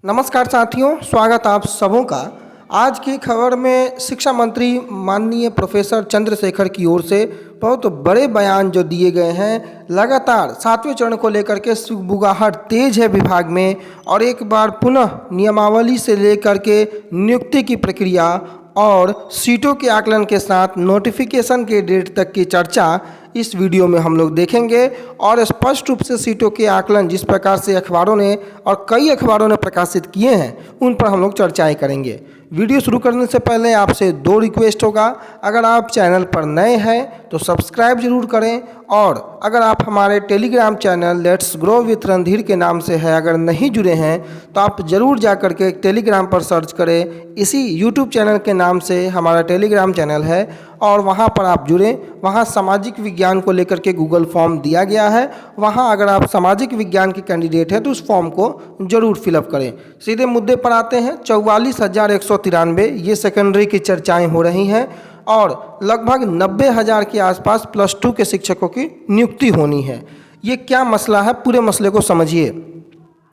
नमस्कार साथियों, स्वागत आप सबों का। आज की खबर में शिक्षा मंत्री माननीय प्रोफेसर चंद्रशेखर की ओर से बहुत बड़े बयान जो दिए गए हैं। लगातार 7वें चरण को लेकर के सुगबुगाहट तेज है विभाग में और एक बार पुनः नियमावली से लेकर के नियुक्ति की प्रक्रिया और सीटों के आकलन के साथ नोटिफिकेशन के डेट तक की चर्चा इस वीडियो में हम लोग देखेंगे। और स्पष्ट रूप से सीटों के आकलन जिस प्रकार से अखबारों ने और कई अखबारों ने प्रकाशित किए हैं उन पर हम लोग चर्चाएं करेंगे। वीडियो शुरू करने से पहले आपसे दो रिक्वेस्ट होगा। अगर आप चैनल पर नए हैं तो सब्सक्राइब जरूर करें, और अगर आप हमारे Telegram channel let's grow with Randhir के नाम से है अगर नहीं जुड़े हैं तो आप ज़रूर जा कर के टेलीग्राम पर सर्च करें। इसी यूट्यूब चैनल के नाम से हमारा टेलीग्राम चैनल है और वहाँ पर आप जुड़ें। वहाँ सामाजिक विज्ञान को लेकर के गूगल फॉर्म दिया गया है। वहाँ अगर आप सामाजिक विज्ञान के कैंडिडेट हैं तो उस फॉर्म को ज़रूर फिलअप करें। सीधे मुद्दे पर आते हैं। 44,193 ये सेकेंडरी की चर्चाएं हो रही हैं और लगभग 90,000 के आसपास +2 के शिक्षकों की नियुक्ति होनी है। ये क्या मसला है, पूरे मसले को समझिए।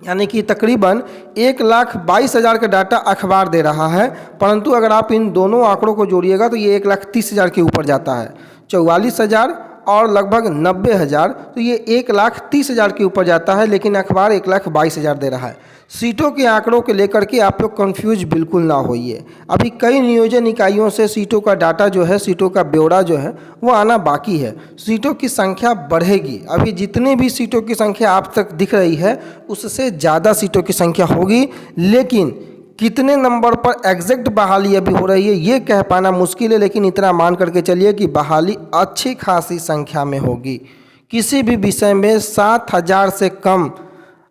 यानी कि तकरीबन 1,22,000 का डाटा अखबार दे रहा है, परंतु अगर आप इन दोनों आंकड़ों को जोड़िएगा तो ये 1,30,000 के ऊपर जाता है। 44,000 और लगभग 90,000, तो ये 1,30,000 के ऊपर जाता है, लेकिन अखबार 1,22,000 दे रहा है। सीटों के आंकड़ों के लेकर के आप लोग कंफ्यूज बिल्कुल ना होइए। अभी कई नियोजन इकाइयों से सीटों का डाटा जो है, सीटों का ब्यौरा जो है वो आना बाकी है। सीटों की संख्या बढ़ेगी। अभी जितनी भी सीटों की संख्या आप तक दिख रही है उससे ज़्यादा सीटों की संख्या होगी, लेकिन कितने नंबर पर एग्जैक्ट बहाली अभी हो रही है ये कह पाना मुश्किल है। लेकिन इतना मान करके चलिए कि बहाली अच्छी खासी संख्या में होगी। किसी भी विषय में 7,000 से कम,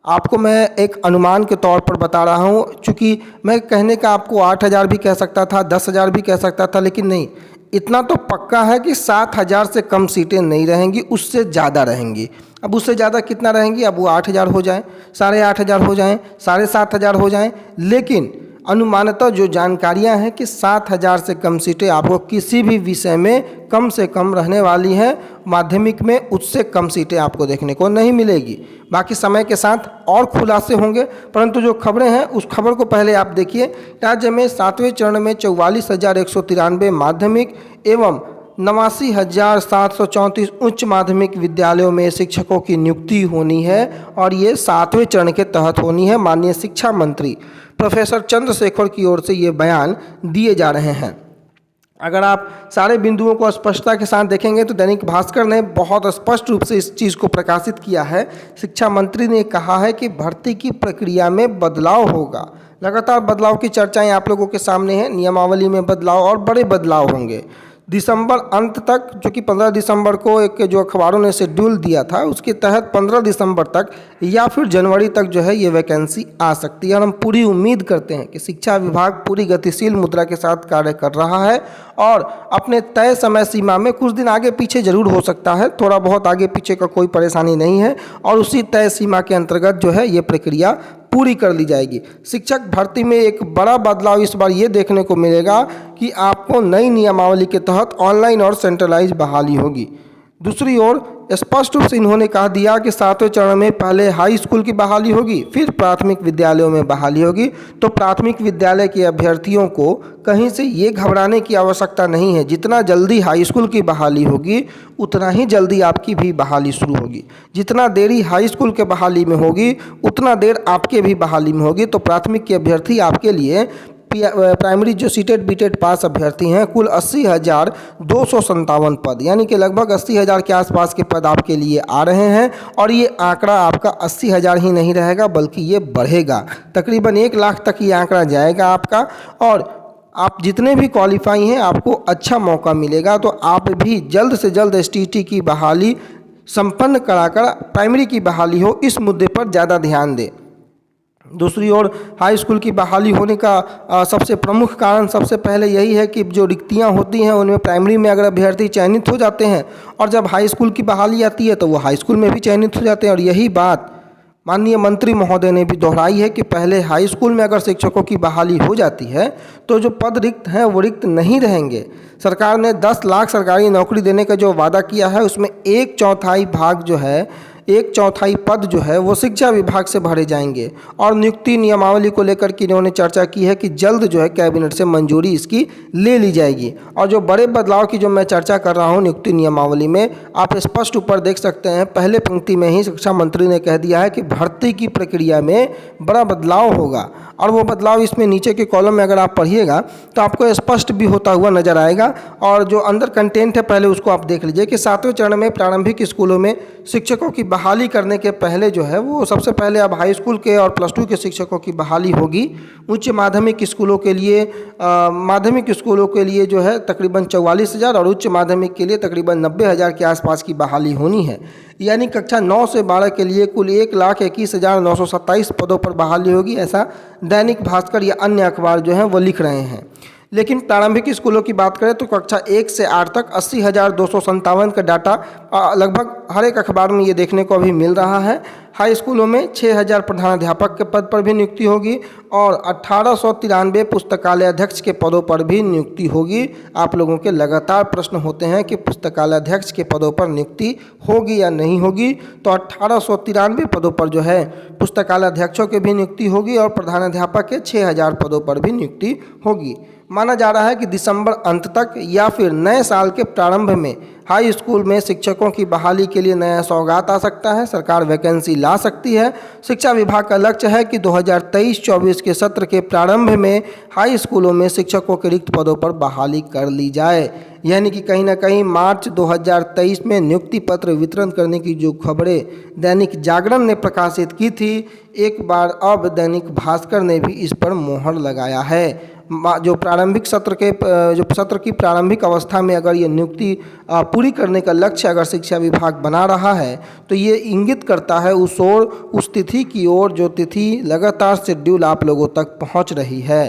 आपको मैं एक अनुमान के तौर पर बता रहा हूँ, चूँकि मैं कहने का आपको 8,000 भी कह सकता था, 10,000 भी कह सकता था, लेकिन नहीं, इतना तो पक्का है कि 7,000 से कम सीटें नहीं रहेंगी, उससे ज़्यादा रहेंगी। अब उससे ज़्यादा कितना रहेंगी, अब वो 8,000 हो जाएँ, 8,500 हो जाएँ, 7,500 हो जाएँ, लेकिन अनुमानतः जो जानकारियां हैं कि 7,000 से कम सीटें आपको किसी भी विषय में कम से कम रहने वाली हैं। माध्यमिक में उससे कम सीटें आपको देखने को नहीं मिलेगी। बाकी समय के साथ और खुलासे होंगे, परंतु जो खबरें हैं उस खबर को पहले आप देखिए। राज्य में 7वें चरण में 44,193 माध्यमिक एवं 89,734 उच्च माध्यमिक विद्यालयों में शिक्षकों की नियुक्ति होनी है और ये 7वें चरण के तहत होनी है। माननीय शिक्षा मंत्री प्रोफेसर चंद्रशेखर की ओर से ये बयान दिए जा रहे हैं। अगर आप सारे बिंदुओं को स्पष्टता के साथ देखेंगे तो दैनिक भास्कर ने बहुत स्पष्ट रूप से इस चीज़ को प्रकाशित किया है। शिक्षा मंत्री ने कहा है कि भर्ती की प्रक्रिया में बदलाव होगा। लगातार बदलाव की चर्चाएं आप लोगों के सामने हैं। नियमावली में बदलाव और बड़े बदलाव होंगे। दिसंबर अंत तक, जो कि 15 दिसंबर को एक जो अखबारों ने शेड्यूल दिया था उसके तहत 15 दिसंबर तक या फिर जनवरी तक जो है ये वैकेंसी आ सकती है। और हम पूरी उम्मीद करते हैं कि शिक्षा विभाग पूरी गतिशील मुद्रा के साथ कार्य कर रहा है और अपने तय समय सीमा में, कुछ दिन आगे पीछे जरूर हो सकता है, थोड़ा बहुत आगे पीछे का कोई परेशानी नहीं है, और उसी तय सीमा के अंतर्गत जो है ये प्रक्रिया पूरी कर ली जाएगी। शिक्षक भर्ती में एक बड़ा बदलाव इस बार ये देखने को मिलेगा कि आपको नई नियमावली के तहत ऑनलाइन और सेंट्रलाइज बहाली होगी। दूसरी ओर स्पष्ट रूप से इन्होंने कहा दिया कि 7वें चरण में पहले हाई स्कूल की बहाली होगी, फिर प्राथमिक विद्यालयों में बहाली होगी। तो प्राथमिक विद्यालय के अभ्यर्थियों को कहीं से ये घबराने की आवश्यकता नहीं है। जितना जल्दी हाई स्कूल की बहाली होगी उतना ही जल्दी आपकी भी बहाली शुरू होगी। जितना देरी हाई स्कूल के बहाली में होगी उतना देर आपके भी बहाली में होगी। तो प्राथमिक के अभ्यर्थी आपके लिए प्राइमरी जो सीटेड बीटेड पास अभ्यर्थी हैं, कुल 80,257 पद, यानी कि लगभग 80,000 के आसपास के पद आपके लिए आ रहे हैं। और ये आंकड़ा आपका 80,000 ही नहीं रहेगा बल्कि ये बढ़ेगा। तकरीबन 1 लाख तक ये आंकड़ा जाएगा आपका। और आप जितने भी क्वालिफाई हैं आपको अच्छा मौका मिलेगा। तो आप भी जल्द से जल्द एसटीईटी की बहाली संपन्न कराकर प्राइमरी की बहाली हो, इस मुद्दे पर ज़्यादा ध्यान दें। दूसरी ओर हाई स्कूल की बहाली होने का सबसे प्रमुख कारण सबसे पहले यही है कि जो रिक्तियां होती हैं उनमें प्राइमरी में अगर अभ्यर्थी चयनित हो जाते हैं और जब हाई स्कूल की बहाली आती है तो वो हाई स्कूल में भी चयनित हो जाते हैं। और यही बात माननीय मंत्री महोदय ने भी दोहराई है कि पहले हाई स्कूल में अगर शिक्षकों की बहाली हो जाती है तो जो पद रिक्त हैं वो रिक्त नहीं रहेंगे। सरकार ने 10 लाख सरकारी नौकरी देने का जो वादा किया है उसमें 1/4 भाग जो है 1/4 पद जो है वो शिक्षा विभाग से भरे जाएंगे। और नियुक्ति नियमावली को लेकर के इन्होंने चर्चा की है कि जल्द जो है कैबिनेट से मंजूरी इसकी ले ली जाएगी। और जो बड़े बदलाव की जो मैं चर्चा कर रहा हूँ नियुक्ति नियमावली में, आप स्पष्ट ऊपर देख सकते हैं, पहले पंक्ति में ही शिक्षा मंत्री ने कह दिया है कि भर्ती की प्रक्रिया में बड़ा बदलाव होगा। और वो बदलाव इसमें नीचे के कॉलम में अगर आप पढ़िएगा तो आपको स्पष्ट भी होता हुआ नजर आएगा। और जो अंदर कंटेंट है पहले उसको आप देख लीजिए कि 7वें चरण में प्रारंभिक स्कूलों में शिक्षकों की बहाली करने के पहले जो है वो सबसे पहले अब हाई स्कूल के और +2 के शिक्षकों की बहाली होगी। उच्च माध्यमिक स्कूलों के लिए जो है तकरीबन 44,000 और उच्च माध्यमिक के लिए तकरीबन 90,000 के आसपास की बहाली होनी है। यानी कक्षा 9 से 12 के लिए कुल 1,21,927 पदों पर बहाली होगी, ऐसा दैनिक भास्कर या अन्य अखबार जो हैं वो लिख रहे हैं। लेकिन प्रारंभिक स्कूलों की बात करें तो कक्षा 1 से 8 तक 80,257 का डाटा लगभग हर एक अखबार में ये देखने को अभी मिल रहा है। हाई स्कूलों में 6,000 प्रधानाध्यापक के पद पर भी नियुक्ति होगी और 1893 पुस्तकालय अध्यक्ष के पदों पर भी नियुक्ति होगी। आप लोगों के लगातार प्रश्न होते हैं कि पुस्तकालय अध्यक्ष के पदों पर नियुक्ति होगी या नहीं होगी, तो 1893 पदों पर जो है पुस्तकालय अध्यक्षों के भी नियुक्ति होगी और प्रधानाध्यापक के 6,000 पदों पर भी नियुक्ति होगी। माना जा रहा है कि दिसंबर अंत तक या फिर नए साल के प्रारंभ में हाई स्कूल में शिक्षकों की बहाली के लिए नया सौगात आ सकता है, सरकार वैकेंसी ला सकती है। शिक्षा विभाग का लक्ष्य है कि 2023-24 के सत्र के प्रारंभ में हाई स्कूलों में शिक्षकों के रिक्त पदों पर बहाली कर ली जाए। यानी कि कहीं ना कहीं मार्च 2023 में नियुक्ति पत्र वितरण करने की जो खबरें दैनिक जागरण ने प्रकाशित की थी, एक बार अब दैनिक भास्कर ने भी इस पर मोहर लगाया है। जो प्रारंभिक सत्र की प्रारंभिक अवस्था में अगर ये नियुक्ति पूरी करने का लक्ष्य अगर शिक्षा विभाग बना रहा है तो ये इंगित करता है उस तिथि की ओर जो तिथि लगातार शेड्यूल आप लोगों तक पहुंच रही है।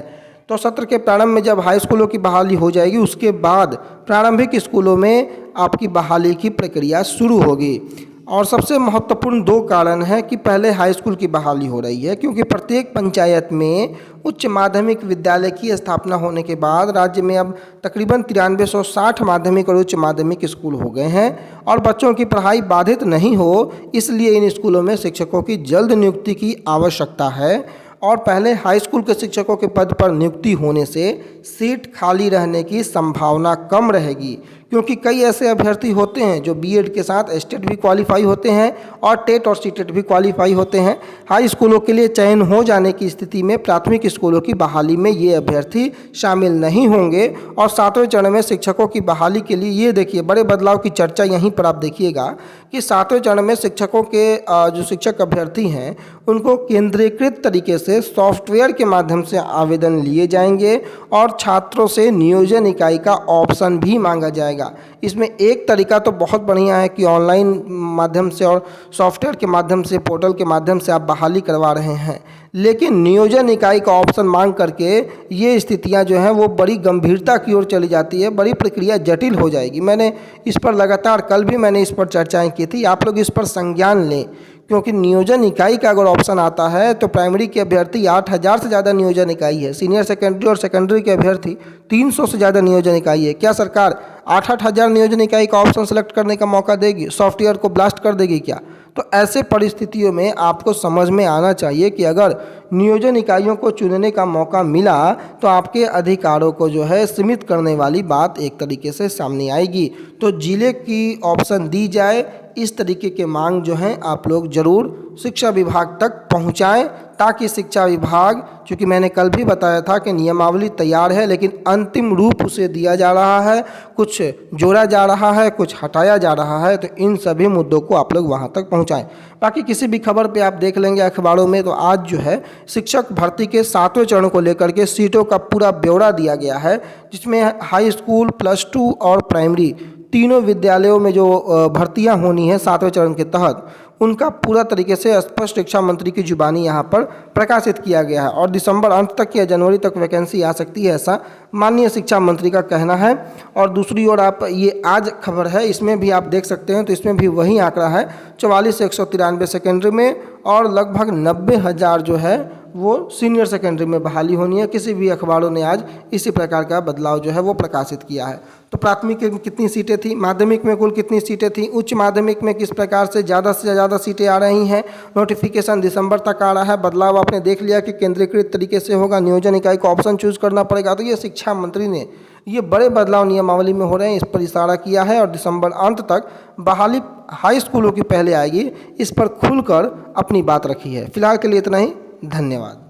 तो सत्र के प्रारंभ में जब हाई स्कूलों की बहाली हो जाएगी उसके बाद प्रारंभिक स्कूलों में आपकी बहाली की प्रक्रिया शुरू होगी। और सबसे महत्वपूर्ण 2 कारण हैं कि पहले हाई स्कूल की बहाली हो रही है क्योंकि प्रत्येक पंचायत में उच्च माध्यमिक विद्यालय की स्थापना होने के बाद राज्य में अब तकरीबन 9360 माध्यमिक और उच्च माध्यमिक स्कूल हो गए हैं और बच्चों की पढ़ाई बाधित नहीं हो इसलिए इन स्कूलों में शिक्षकों की जल्द नियुक्ति की आवश्यकता है। और पहले हाई स्कूल के शिक्षकों के पद पर नियुक्ति होने से सीट खाली रहने की संभावना कम रहेगी क्योंकि कई ऐसे अभ्यर्थी होते हैं जो बीएड के साथ स्टेट भी क्वालिफाई होते हैं और टेट और सीटेट भी क्वालिफाई होते हैं। हाई स्कूलों के लिए चयन हो जाने की स्थिति में प्राथमिक स्कूलों की बहाली में ये अभ्यर्थी शामिल नहीं होंगे। और 7वें चरण में शिक्षकों की बहाली के लिए ये देखिए बड़े बदलाव की चर्चा यहीं पर आप देखिएगा कि 7वें चरण में शिक्षकों के जो शिक्षक अभ्यर्थी हैं उनको केंद्रीकृत तरीके से सॉफ्टवेयर के माध्यम से आवेदन लिए जाएंगे और छात्रों से नियोजन इकाई का ऑप्शन भी मांगा जाएगा। इसमें एक तरीका तो बहुत बढ़िया है कि ऑनलाइन माध्यम से और सॉफ्टवेयर के माध्यम से पोर्टल के माध्यम से आप बहाली करवा रहे हैं, लेकिन नियोजन इकाई का ऑप्शन मांग करके ये स्थितियां जो हैं वो बड़ी गंभीरता की ओर चली जाती है, बड़ी प्रक्रिया जटिल हो जाएगी। मैंने इस पर लगातार कल भी मैंने इस पर चर्चाएं की थी, आप लोग इस पर संज्ञान लें क्योंकि नियोजन इकाई का अगर ऑप्शन आता है तो प्राइमरी के अभ्यर्थी 8,000 से ज़्यादा नियोजन इकाई है, सीनियर सेकेंडरी और सेकेंडरी के अभ्यर्थी 300 से ज़्यादा नियोजन इकाई है। क्या सरकार 8-8 हज़ार नियोजन इकाई का ऑप्शन सेलेक्ट करने का मौका देगी? सॉफ्टवेयर को ब्लास्ट कर देगी क्या? तो ऐसे परिस्थितियों में आपको समझ में आना चाहिए कि अगर नियोजन इकाइयों को चुनने का मौका मिला तो आपके अधिकारों को जो है सीमित करने वाली बात एक तरीके से सामने आएगी। तो जिले की ऑप्शन दी जाए इस तरीके के मांग जो हैं आप लोग ज़रूर शिक्षा विभाग तक पहुंचाएं ताकि शिक्षा विभाग, चूँकि मैंने कल भी बताया था कि नियमावली तैयार है लेकिन अंतिम रूप उसे दिया जा रहा है, कुछ जोड़ा जा रहा है, कुछ हटाया जा रहा है, तो इन सभी मुद्दों को आप लोग वहां तक पहुंचाएं। बाकी किसी भी खबर पे आप देख लेंगे अखबारों में, तो आज जो है शिक्षक भर्ती के 7वें चरण को लेकर के सीटों का पूरा ब्यौरा दिया गया है जिसमें हाई स्कूल, +2 और प्राइमरी तीनों विद्यालयों में जो भर्तियां होनी है 7वें चरण के तहत उनका पूरा तरीके से स्पष्ट शिक्षा मंत्री की जुबानी यहाँ पर प्रकाशित किया गया है और दिसंबर अंत तक या जनवरी तक वैकेंसी आ सकती है, ऐसा माननीय शिक्षा मंत्री का कहना है। और दूसरी ओर आप ये आज खबर है इसमें भी आप देख सकते हैं, तो इसमें भी वही आंकड़ा है 44 से 193 सेकेंडरी में और लगभग 90,000 जो है वो सीनियर सेकेंडरी में बहाली होनी है। किसी भी अखबारों ने आज इसी प्रकार का बदलाव जो है वो प्रकाशित किया है। तो प्राथमिक में कितनी सीटें थी, माध्यमिक में कुल कितनी सीटें थी, उच्च माध्यमिक में किस प्रकार से ज़्यादा सीटें आ रही हैं, नोटिफिकेशन दिसंबर तक आ रहा है। बदलाव आपने देख लिया कि केंद्रीकृत तरीके से होगा, नियोजन इकाई को ऑप्शन चूज करना पड़ेगा। तो ये शिक्षा मंत्री ने ये बड़े बदलाव नियमावली में हो रहे हैं, इस पर इशारा किया है और दिसंबर अंत तक बहाली हाई स्कूलों की पहले आएगी, इस पर खुलकर अपनी बात रखी है। फिलहाल के लिए इतना ही, धन्यवाद।